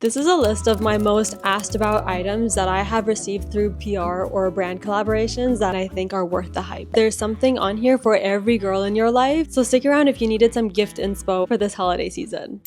This is a list of my most asked about items that I have received through PR or brand collaborations that I think are worth the hype. There's something on here for every girl in your life, so stick around if you needed some gift inspo for this holiday season.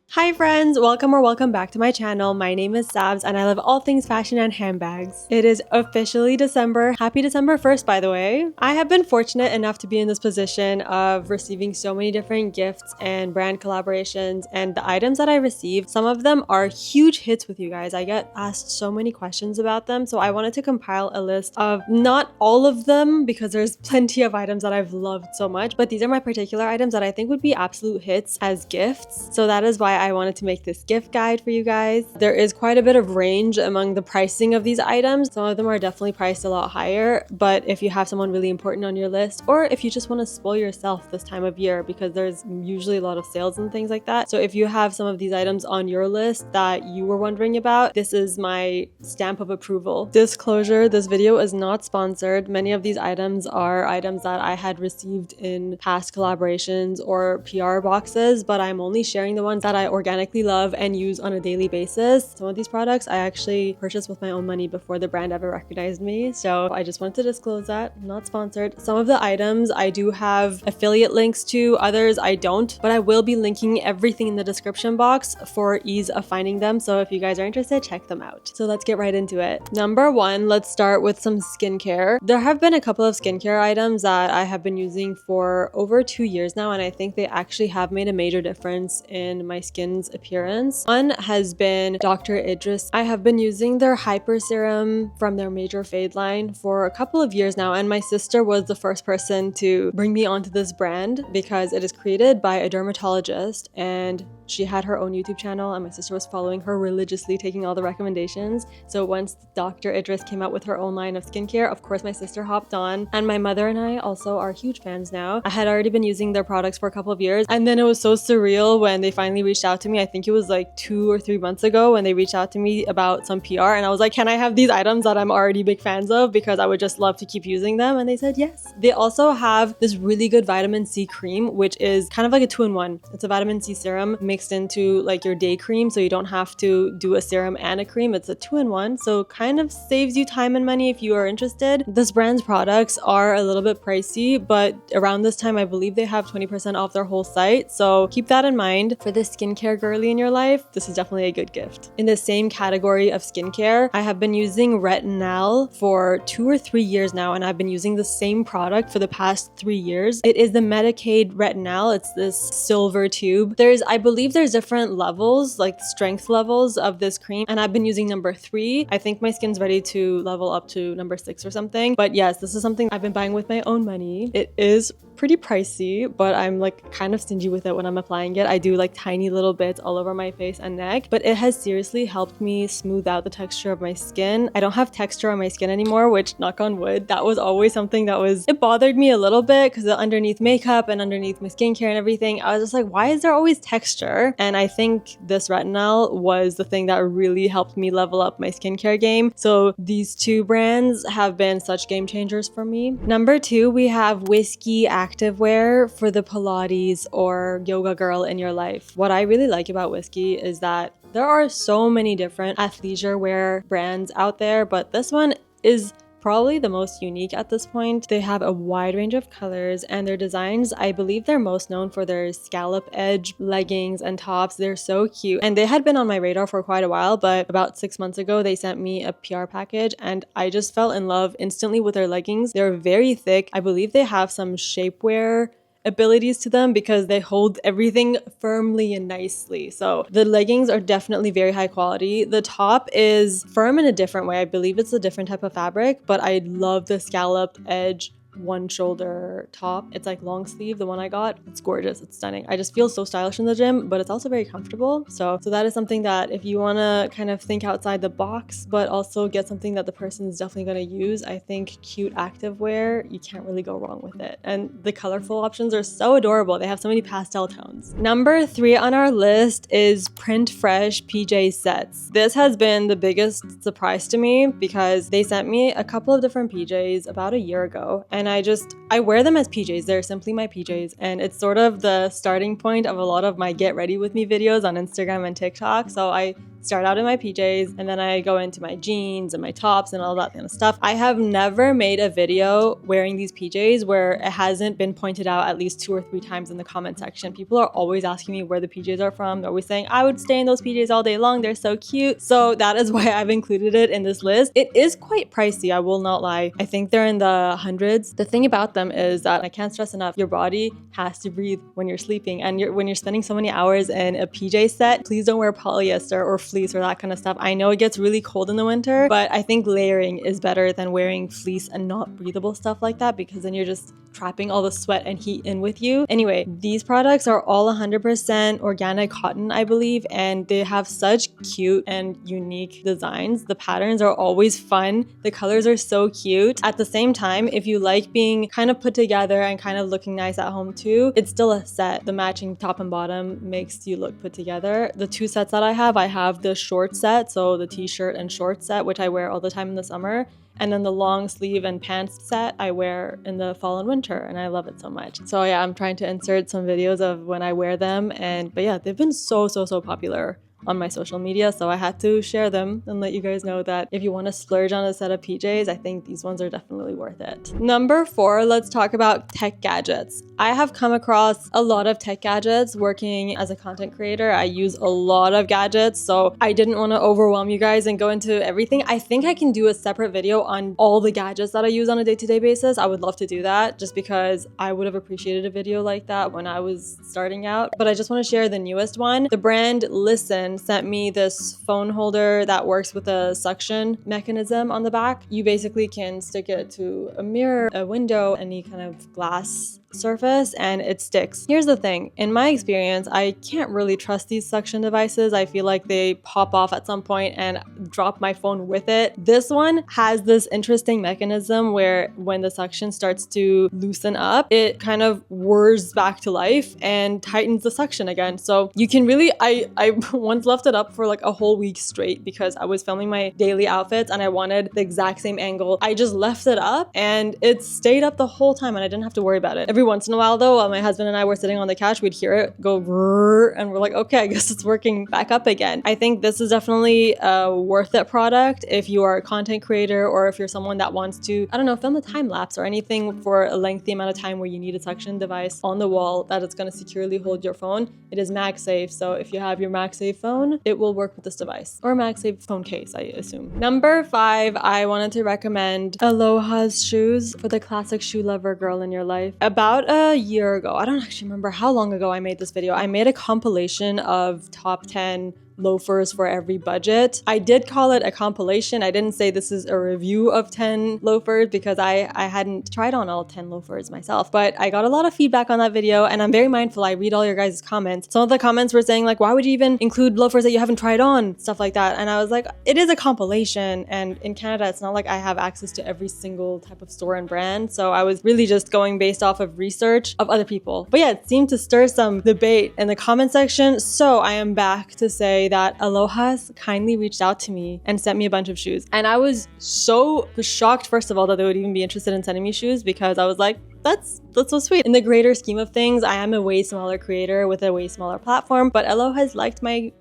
Hi friends, welcome back to my channel. My name is Sabs and I love all things fashion and handbags. It is officially December. Happy December 1st, by the way. I have been fortunate enough to be in this position of receiving so many different gifts and brand collaborations, and the items that I received, some of them are huge hits with you guys. I get asked so many questions about them, so I wanted to compile a list of not all of them because there's plenty of items that I've loved so much, but these are my particular items that I think would be absolute hits as gifts. So that is why I wanted to make this gift guide for you guys. There is quite a bit of range among the pricing of these items. Some of them are definitely priced a lot higher, but if you have someone really important on your list, or if you just want to spoil yourself this time of year, because there's usually a lot of sales and things like that. So if you have some of these items on your list that you were wondering about, this is my stamp of approval. Disclosure, this video is not sponsored. Many of these items are items that I had received in past collaborations or PR boxes, but I'm only sharing the ones that I organically love and use on a daily basis. Some of these products I actually purchased with my own money before the brand ever recognized me, so I just wanted to disclose that. Not sponsored. Some of the items I do have affiliate links to, others I don't, but I will be linking everything in the description box for ease of finding them, so if you guys are interested, check them out. So let's get right into it. Number one, let's start with some skincare. There have been a couple of skincare items that I have been using for over 2 years now, and I think they actually have made a major difference in my skin's appearance. One has been Dr. Idris. I have been using their Hyper Serum from their Major Fade line for a couple of years now, and my sister was the first person to bring me onto this brand because it is created by a dermatologist, and she had her own YouTube channel and my sister was following her religiously, taking all the recommendations. So once Dr. Idris came out with her own line of skincare, of course my sister hopped on, and my mother and I also are huge fans now. I had already been using their products for a couple of years, and then it was so surreal when they finally reached out to me. I think it was like 2 or 3 months ago when they reached out to me about some PR, and I was like, can I have these items that I'm already big fans of because I would just love to keep using them? And they said yes. They also have this really good vitamin C cream, which is kind of like a 2-in-1. It's a vitamin C serum mixed into like your day cream, so you don't have to do a serum and a cream. It's a 2-in-1, so kind of saves you time and money if you are interested. This brand's products are a little bit pricey, but around this time I believe they have 20% off their whole site, so keep that in mind. For this skincare girly in your life, this is definitely a good gift. In the same category of skincare, I have been using Retinol for 2 or 3 years now, and I've been using the same product for the past 3 years. It is the Medicaid Retinol. It's this silver tube. I believe there's different levels, like strength levels of this cream, and I've been using number 3. I think my skin's ready to level up to number 6 or something, but yes, this is something I've been buying with my own money. It is pretty pricey, but I'm like kind of stingy with it when I'm applying it. I do like tiny little bits all over my face and neck, but it has seriously helped me smooth out the texture of my skin. I don't have texture on my skin anymore, which, knock on wood, that was always something that it bothered me a little bit because underneath makeup and underneath my skincare and everything, I was just like, why is there always texture? And I think this Retinol was the thing that really helped me level up my skincare game. So these two brands have been such game changers for me. Number 2, we have Wiskii Activewear for the Pilates or yoga girl in your life. What I really like about Wiskii is that there are so many different athleisure wear brands out there, but this one is probably the most unique at this point. They have a wide range of colors, and their designs, I believe they're most known for their scallop edge leggings and tops. They're so cute, and they had been on my radar for quite a while, but about 6 months ago they sent me a PR package and I just fell in love instantly with their leggings. They're very thick. I believe they have some shapewear abilities to them because they hold everything firmly and nicely. So the leggings are definitely very high quality. The top is firm in a different way. I believe it's a different type of fabric, but I love the scalloped edge one shoulder top. It's like long sleeve, the one I got. It's gorgeous. It's stunning. I just feel so stylish in the gym, but it's also very comfortable. So that is something that if you want to kind of think outside the box, but also get something that the person is definitely going to use, I think cute activewear, you can't really go wrong with it. And the colorful options are so adorable. They have so many pastel tones. Number 3 on our list is Printfresh PJ sets. This has been the biggest surprise to me because they sent me a couple of different PJs about a year ago, and I wear them as PJs. They're simply my PJs, and it's sort of the starting point of a lot of my get ready with me videos on Instagram and TikTok. So I start out in my PJs and then I go into my jeans and my tops and all that kind of stuff. I have never made a video wearing these PJs where it hasn't been pointed out at least 2 or 3 times in the comment section. People are always asking me where the PJs are from. They're always saying, I would stay in those PJs all day long. They're so cute. So that is why I've included it in this list. It is quite pricey, I will not lie. I think they're in the hundreds. The thing about them is that I can't stress enough, your body has to breathe when you're sleeping, and when you're spending so many hours in a PJ set, please don't wear polyester or fleece or that kind of stuff. I know it gets really cold in the winter, but I think layering is better than wearing fleece and not breathable stuff like that, because then you're just trapping all the sweat and heat in with you. Anyway, these products are all 100% organic cotton, I believe, and they have such cute and unique designs. The patterns are always fun. The colors are so cute. At the same time, if you like being kind of put together and kind of looking nice at home too, it's still a set. The matching top and bottom makes you look put together. The 2 sets that I have the short set, so the t-shirt and short set, which I wear all the time in the summer. And then the long sleeve and pants set I wear in the fall and winter, and I love it so much. So yeah, I'm trying to insert some videos of when I wear them, but yeah, they've been so popular on my social media, so I had to share them and let you guys know that if you want to splurge on a set of PJs, I think these ones are definitely worth it. Number 4, let's talk about tech gadgets. I have come across a lot of tech gadgets working as a content creator. I use a lot of gadgets, so I didn't want to overwhelm you guys and go into everything. I think I can do a separate video on all the gadgets that I use on a day-to-day basis. I would love to do that just because I would have appreciated a video like that when I was starting out. But I just want to share the newest one. The brand Lisen sent me this phone holder that works with a suction mechanism on the back. You basically can stick it to a mirror, a window, any kind of glass surface, and it sticks. Here's the thing, in my experience, I can't really trust these suction devices. I feel like they pop off at some point and drop my phone with it. This one has this interesting mechanism where when the suction starts to loosen up, it kind of whirs back to life and tightens the suction again. So you can really, I once left it up for like a whole week straight because I was filming my daily outfits and I wanted the exact same angle. I just left it up and it stayed up the whole time and I didn't have to worry about it. Every once in a while though, while my husband and I were sitting on the couch, we'd hear it go grrr, and we're like, okay, I guess it's working back up again. I think this is definitely a worth it product if you are a content creator or if you're someone that wants to, I don't know, film a time lapse or anything for a lengthy amount of time where you need a suction device on the wall that it's going to securely hold your phone. It is MagSafe, so if you have your MagSafe phone, it will work with this device, or MagSafe phone case, I assume. Number 5, I wanted to recommend ALOHAS shoes for the classic shoe lover girl in your life. About a year ago, I don't actually remember how long ago I made this video. I made a compilation of top 10 loafers for every budget. I did call it a compilation. I didn't say this is a review of 10 loafers because I hadn't tried on all 10 loafers myself, but I got a lot of feedback on that video and I'm very mindful. I read all your guys' comments. Some of the comments were saying like, why would you even include loafers that you haven't tried on? Stuff like that. And I was like, it is a compilation, and in Canada, it's not like I have access to every single type of store and brand. So I was really just going based off of research of other people. But yeah, it seemed to stir some debate in the comment section. So I am back to say that ALOHAS kindly reached out to me and sent me a bunch of shoes. And I was so shocked, first of all, that they would even be interested in sending me shoes, because I was like, that's so sweet. In the greater scheme of things, I am a way smaller creator with a way smaller platform, but ALOHAS liked my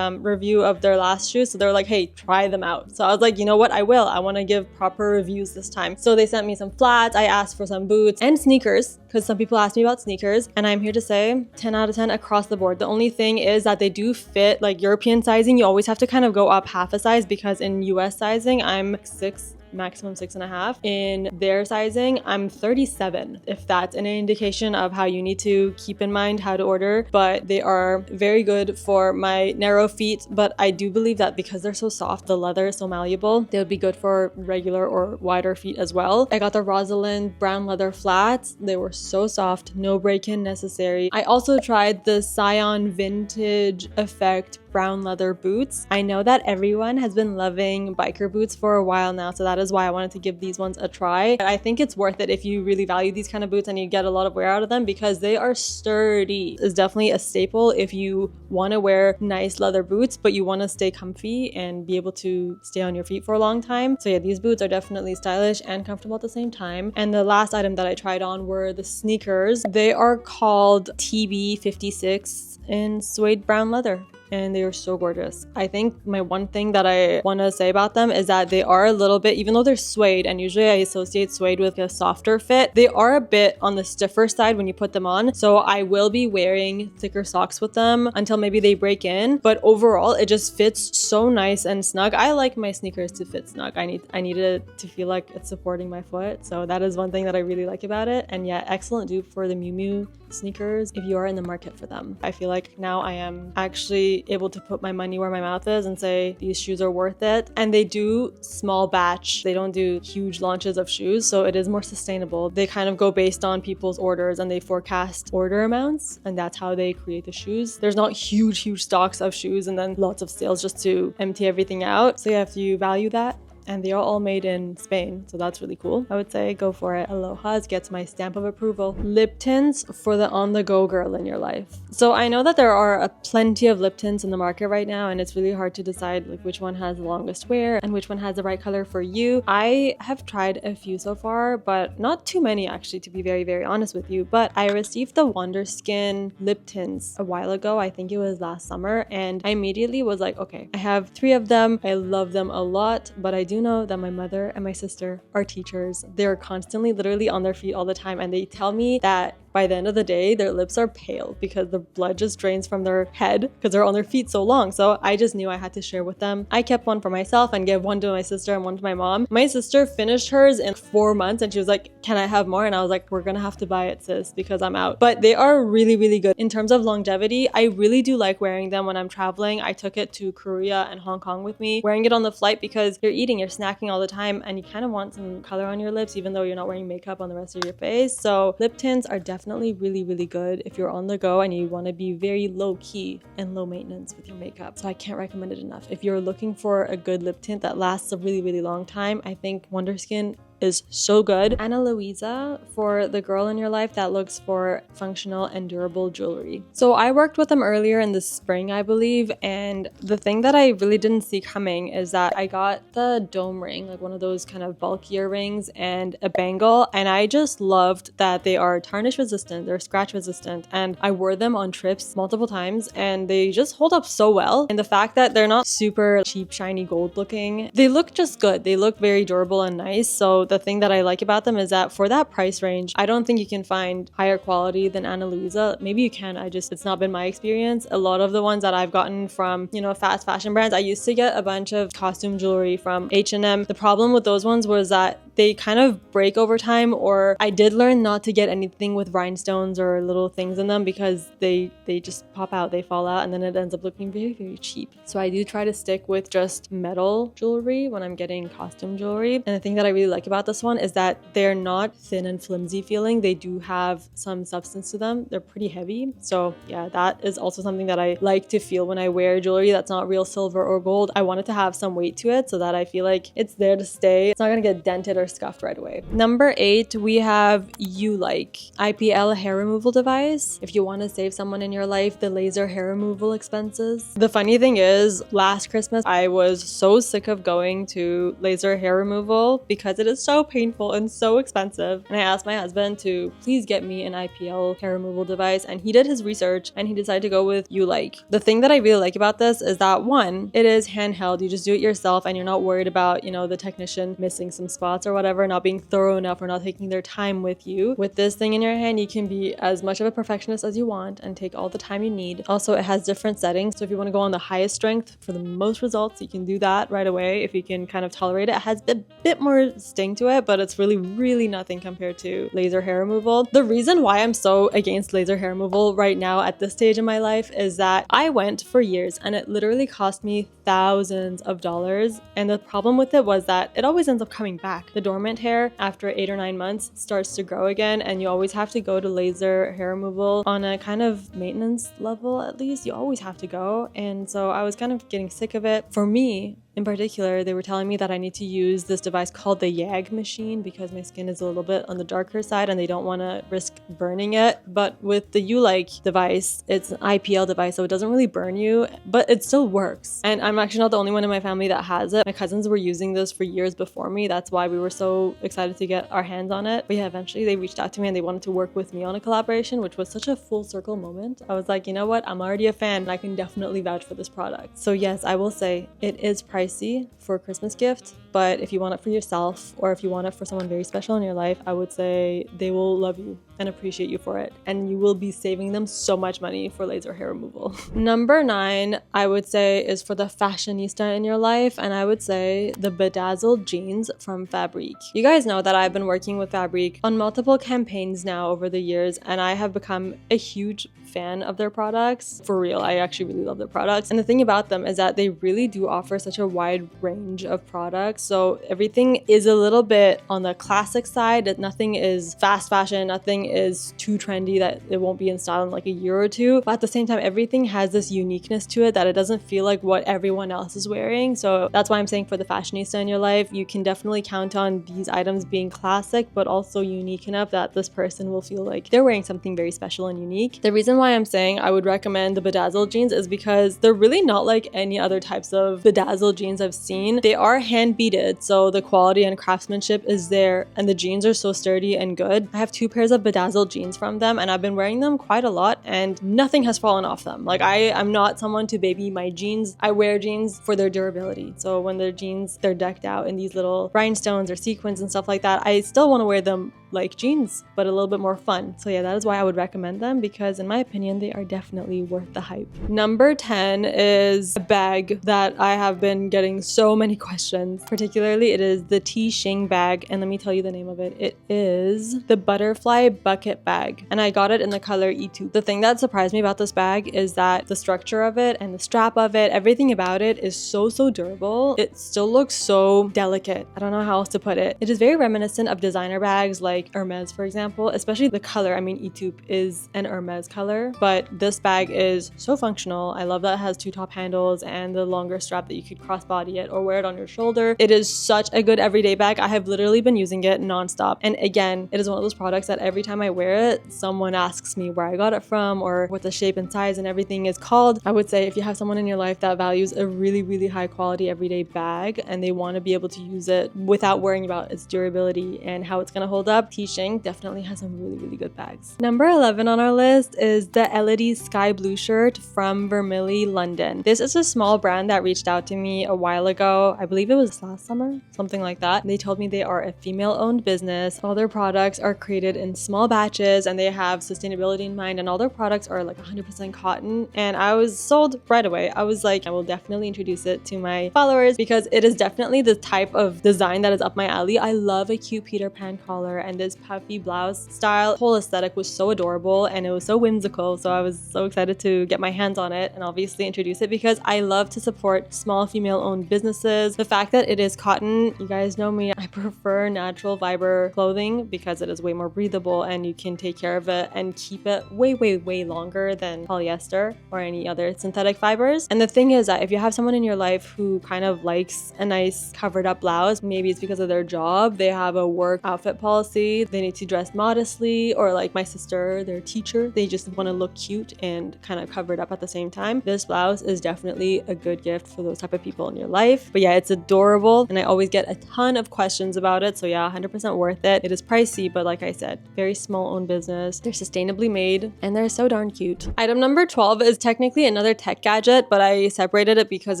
review of their last shoes, so they were like, hey, try them out. So I was like, you know what, I will. I want to give proper reviews this time. So they sent me some flats, I asked for some boots and sneakers, because some people asked me about sneakers, and I'm here to say 10 out of 10 across the board. The only thing is that they do fit like European sizing. You always have to kind of go up half a size, because in US sizing, I'm 6, maximum 6.5. In their sizing, I'm 37, if that's an indication of how you need to keep in mind how to order. But they are very good for my narrow feet, but I do believe that because they're so soft, the leather is so malleable, they would be good for regular or wider feet as well. I got the Rosalind brown leather flats. They were so soft, no break-in necessary. I also tried the Scion Vintage Effect brown leather boots. I know that everyone has been loving biker boots for a while now, so that is why I wanted to give these ones a try. I think it's worth it if you really value these kind of boots and you get a lot of wear out of them, because they are sturdy. It's definitely a staple if you want to wear nice leather boots, but you want to stay comfy and be able to stay on your feet for a long time. So yeah, these boots are definitely stylish and comfortable at the same time. And the last item that I tried on were the sneakers. They are called TB56 in suede brown leather. and they are so gorgeous. I think my one thing that I want to say about them is that they are a little bit, even though they're suede, and usually I associate suede with a softer fit, they are a bit on the stiffer side when you put them on. So I will be wearing thicker socks with them until maybe they break in, but overall it just fits so nice and snug. I like my sneakers to fit snug. I need it to feel like it's supporting my foot. So that is one thing that I really like about it. And yeah, excellent dupe for the Miu Miu sneakers if you are in the market for them. I feel like now I am actually able to put my money where my mouth is and say these shoes are worth it. And they do small batch. They don't do huge launches of shoes, so it is more sustainable. They kind of go based on people's orders and they forecast order amounts, and that's how they create the shoes. There's not huge stocks of shoes and then lots of sales just to empty everything out. So yeah, if you value that, and they are all made in Spain, so that's really cool. I would say go for it. ALOHAS gets my stamp of approval. Lip tints for the on-the-go girl in your life. So I know that there are plenty of lip tints in the market right now, and it's really hard to decide like which one has the longest wear and which one has the right color for you. I have tried a few so far, but not too many actually, to be very honest with you. But I received the Wonderskin lip tints a while ago. I think it was last summer, and I immediately was like, okay, I have 3 of them. I love them a lot, but I do know that my mother and my sister are teachers. They're constantly literally on their feet all the time, and they tell me that by the end of the day, their lips are pale because the blood just drains from their head because they're on their feet so long. So I just knew I had to share with them. I kept one for myself and gave one to my sister and one to my mom. My sister finished hers in 4 months and she was like, can I have more? And I was like, we're gonna have to buy it, sis, because I'm out. But they are really good. In terms of longevity, I really do like wearing them when I'm traveling. I took it to Korea and Hong Kong with me, wearing it on the flight because you're eating, you're snacking all the time, and you kind of want some color on your lips even though you're not wearing makeup on the rest of your face. So lip tints are definitely really good if you're on the go and you want to be very low key and low maintenance with your makeup. So I can't recommend it enough. If you're looking for a good lip tint that lasts a really long time, I think Wonderskin is so good. Ana Luisa for the girl in your life that looks for functional and durable jewelry. So I worked with them earlier in the spring, I believe, and the thing that I really didn't see coming is that I got the dome ring, like one of those kind of bulkier rings, and a bangle, and I just loved that they are tarnish resistant, they're scratch resistant, and I wore them on trips multiple times and they just hold up so well. And the fact that they're not super cheap shiny gold looking, they look just good. They look very durable and nice. So the thing that I like about them is that for that price range, I don't think you can find higher quality than Ana Luisa. Maybe you can, it's not been my experience. A lot of the ones that I've gotten from, fast fashion brands, I used to get a bunch of costume jewelry from H&M. The problem with those ones was that they kind of break over time, or I did learn not to get anything with rhinestones or little things in them because they just pop out, they fall out, and then it ends up looking very cheap. So I do try to stick with just metal jewelry when I'm getting costume jewelry. And the thing that I really like about this one is that they're not thin and flimsy feeling. They do have some substance to them. They're pretty heavy. So yeah, that is also something that I like to feel when I wear jewelry that's not real silver or gold. I want it to have some weight to it so that I feel like it's there to stay. It's not gonna get dented or scuffed right away. Number 8, we have Ulike IPL Hair Removal device. If you want to save someone in your life the laser hair removal expenses. The funny thing is, last Christmas I was so sick of going to laser hair removal because it is so painful and so expensive, and I asked my husband to please get me an IPL hair removal device, and he did his research and he decided to go with Ulike. The thing that I really like about this is that, one, it is handheld. You just do it yourself and you're not worried about the technician missing some spots or whatever, not being thorough enough or not taking their time with you. With this thing in your hand, you can be as much of a perfectionist as you want and take all the time you need. Also, it has different settings, so if you want to go on the highest strength for the most results, you can do that right away. If you can kind of tolerate it, it has a bit more sting to it, but it's really nothing compared to laser hair removal. The reason why I'm so against laser hair removal right now at this stage in my life is that I went for years and it literally cost me thousands of dollars, and the problem with it was that it always ends up coming back. The dormant hair after 8 or 9 months starts to grow again, and you always have to go to laser hair removal on a kind of maintenance level. At least you always have to go, and so I was kind of getting sick of it. For me, in particular, they were telling me that I need to use this device called the YAG machine because my skin is a little bit on the darker side and they don't want to risk burning it. But with the Ulike device, it's an IPL device, so it doesn't really burn you, but it still works. And I'm actually not the only one in my family that has it. My cousins were using this for years before me. That's why we were so excited to get our hands on it. But yeah, eventually they reached out to me and they wanted to work with me on a collaboration, which was such a full circle moment. I was like, you know what? I'm already a fan and I can definitely vouch for this product. So yes, I will say it is pricey for a Christmas gift, but if you want it for yourself or if you want it for someone very special in your life, I would say they will love you and appreciate you for it. And you will be saving them so much money for laser hair removal. Number 9, I would say, is for the fashionista in your life. And I would say the Bedazzled jeans from Fabrique. You guys know that I've been working with Fabrique on multiple campaigns now over the years, and I have become a huge fan of their products. For real, I actually really love their products. And the thing about them is that they really do offer such a wide range of products. So everything is a little bit on the classic side. Nothing is fast fashion, nothing is too trendy that it won't be in style in like a year or two. But at the same time, everything has this uniqueness to it that it doesn't feel like what everyone else is wearing. So that's why I'm saying for the fashionista in your life, you can definitely count on these items being classic, but also unique enough that this person will feel like they're wearing something very special and unique. The reason why I'm saying I would recommend the Bedazzled jeans is because they're really not like any other types of Bedazzled jeans I've seen. They are hand beaded, so the quality and craftsmanship is there, and the jeans are so sturdy and good. I have 2 pairs of Bedazzled jeans from them, and I've been wearing them quite a lot, and nothing has fallen off them. Like I'm not someone to baby my jeans. I wear jeans for their durability. So when they're jeans, they're decked out in these little rhinestones or sequins and stuff like that, I still want to wear them like jeans, but a little bit more fun. So yeah, that is why I would recommend them, because in my opinion, they are definitely worth the hype. Number 10 is a bag that I have been getting so many questions. Particularly, it is the Qing bag, and let me tell you the name of it. It is the Butterfly Bucket Bag, and I got it in the color E2. The thing that surprised me about this bag is that the structure of it and the strap of it, everything about it is so durable. It still looks so delicate. I don't know how else to put it. It is very reminiscent of designer bags like Hermes, for example, especially the color. I mean, E2 is an Hermes color, but this bag is so functional. I love that it has 2 top handles and the longer strap that you could crossbody it or wear it on your shoulder. It is such a good everyday bag. I have literally been using it nonstop. And again, it is one of those products that every time I wear it, someone asks me where I got it from or what the shape and size and everything is called. I would say if you have someone in your life that values a really high quality everyday bag and they want to be able to use it without worrying about its durability and how it's going to hold up, Qing definitely has some really good bags. Number 11 on our list is the Elodie Sky Blue shirt from Vermilly, London. This is a small brand that reached out to me a while ago. I believe it was last summer, something like that. They told me they are a female-owned business. All their products are created in small batches and they have sustainability in mind, and all their products are like 100% cotton. And I was sold right away. I was like, I will definitely introduce it to my followers because it is definitely the type of design that is up my alley. I love a cute Peter Pan collar, and this puffy blouse style. The whole aesthetic was so adorable and it was so whimsical, so I was so excited to get my hands on it and obviously introduce it because I love to support small female-owned businesses. The fact that it is cotton, you guys know me, I prefer natural fiber clothing because it is way more breathable and you can take care of it and keep it way longer than polyester or any other synthetic fibers. And the thing is that if you have someone in your life who kind of likes a nice covered up blouse, maybe it's because of their job, they have a work outfit policy, they need to dress modestly, or like my sister, their teacher, they just want to look cute and kind of covered up at the same time. This blouse is definitely a good gift for those type of people in your life. But yeah, it's adorable and I always get a ton of questions about it. So yeah, 100% worth it. It is pricey, but like I said, very small owned business. They're sustainably made and they're so darn cute. Item number 12 is technically another tech gadget, but I separated it because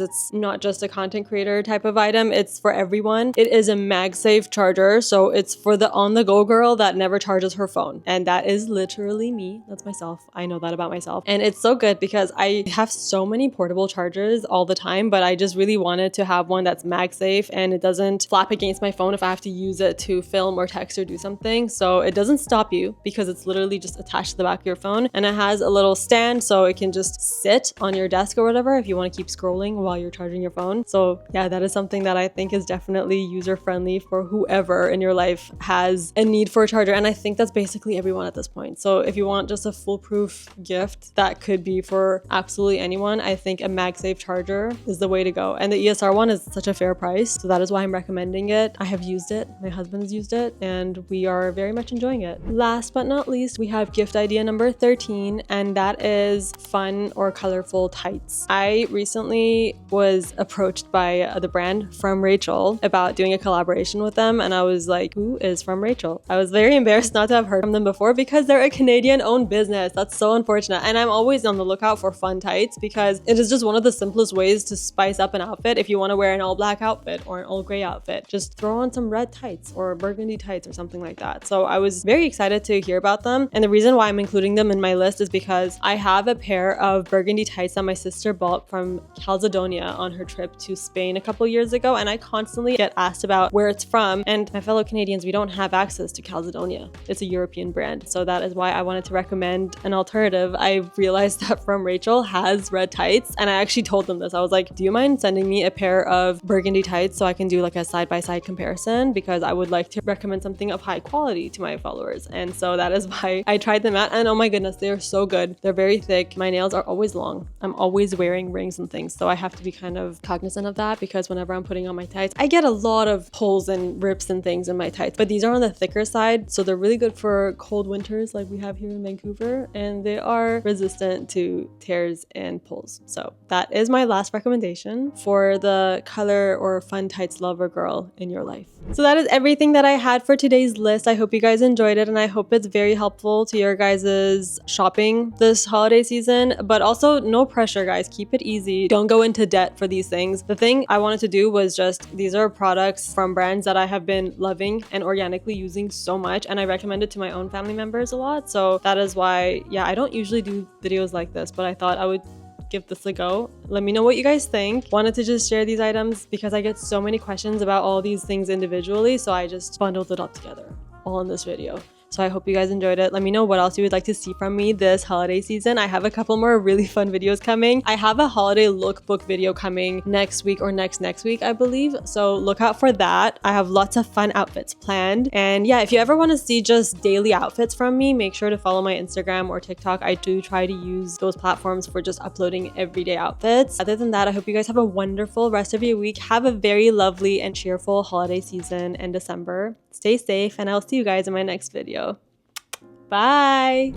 it's not just a content creator type of item. It's for everyone. It is a MagSafe charger. So it's for the on-the-go girl that never charges her phone. And that is literally me. That's myself. I know that about myself. And it's so good because I have so many portable chargers all the time, but I just really wanted to have one that's MagSafe and it doesn't flap against my phone if I have to use it to film or text or do something. So it doesn't stop you because it's literally just attached to the back of your phone, and it has a little stand so it can just sit on your desk or whatever if you want to keep scrolling while you're charging your phone. So yeah, that is something that I think is definitely user friendly for whoever in your life has a a need for a charger, and I think that's basically everyone at this point. So if you want just a foolproof gift that could be for absolutely anyone, I think a MagSafe charger is the way to go. And the ESR one is such a fair price, so that is why I'm recommending it. I have used it, my husband's used it, and we are very much enjoying it. Last but not least, we have gift idea number 13, and that is fun or colorful tights. I recently was approached by the brand From Rachel about doing a collaboration with them, and I was like, who is From Rachel? I was very embarrassed not to have heard from them before because they're a Canadian owned business. That's so unfortunate. And I'm always on the lookout for fun tights because it is just one of the simplest ways to spice up an outfit. If you want to wear an all black outfit or an all gray outfit, just throw on some red tights or burgundy tights or something like that. So I was very excited to hear about them. And the reason why I'm including them in my list is because I have a pair of burgundy tights that my sister bought from Calzedonia on her trip to Spain a couple years ago. And I constantly get asked about where it's from. And my fellow Canadians, we don't have access to Calzedonia. It's a European brand. So that is why I wanted to recommend an alternative. I realized that From Rachel has red tights, and I actually told them this. I was like, do you mind sending me a pair of burgundy tights so I can do like a side-by-side comparison, because I would like to recommend something of high quality to my followers. And so that is why I tried them out, and oh my goodness, they are so good. They're very thick. My nails are always long. I'm always wearing rings and things, so I have to be kind of cognizant of that, because whenever I'm putting on my tights, I get a lot of pulls and rips and things in my tights, but these are on the thicker side, so they're really good for cold winters like we have here in Vancouver, and they are resistant to tears and pulls. So that is my last recommendation for the color or fun tights lover girl in your life. So that is everything that I had for today's list. I hope you guys enjoyed it, and I hope it's very helpful to your guys' shopping this holiday season. But also, no pressure, guys. Keep it easy. Don't go into debt for these things. The thing I wanted to do was just, these are products from brands that I have been loving and organically using so much, and I recommend it to my own family members a lot. So that is why, yeah, I don't usually do videos like this, but I thought I would give this a go. Let me know what you guys think. Wanted to just share these items because I get so many questions about all these things individually, so I just bundled it up together all in this video. So I hope you guys enjoyed it. Let me know what else you would like to see from me this holiday season. I have a couple more really fun videos coming. I have a holiday lookbook video coming next week or next week, I believe. So look out for that. I have lots of fun outfits planned. And yeah, if you ever want to see just daily outfits from me, make sure to follow my Instagram or TikTok. I do try to use those platforms for just uploading everyday outfits. Other than that, I hope you guys have a wonderful rest of your week. Have a very lovely and cheerful holiday season in December. Stay safe, and I'll see you guys in my next video. Bye!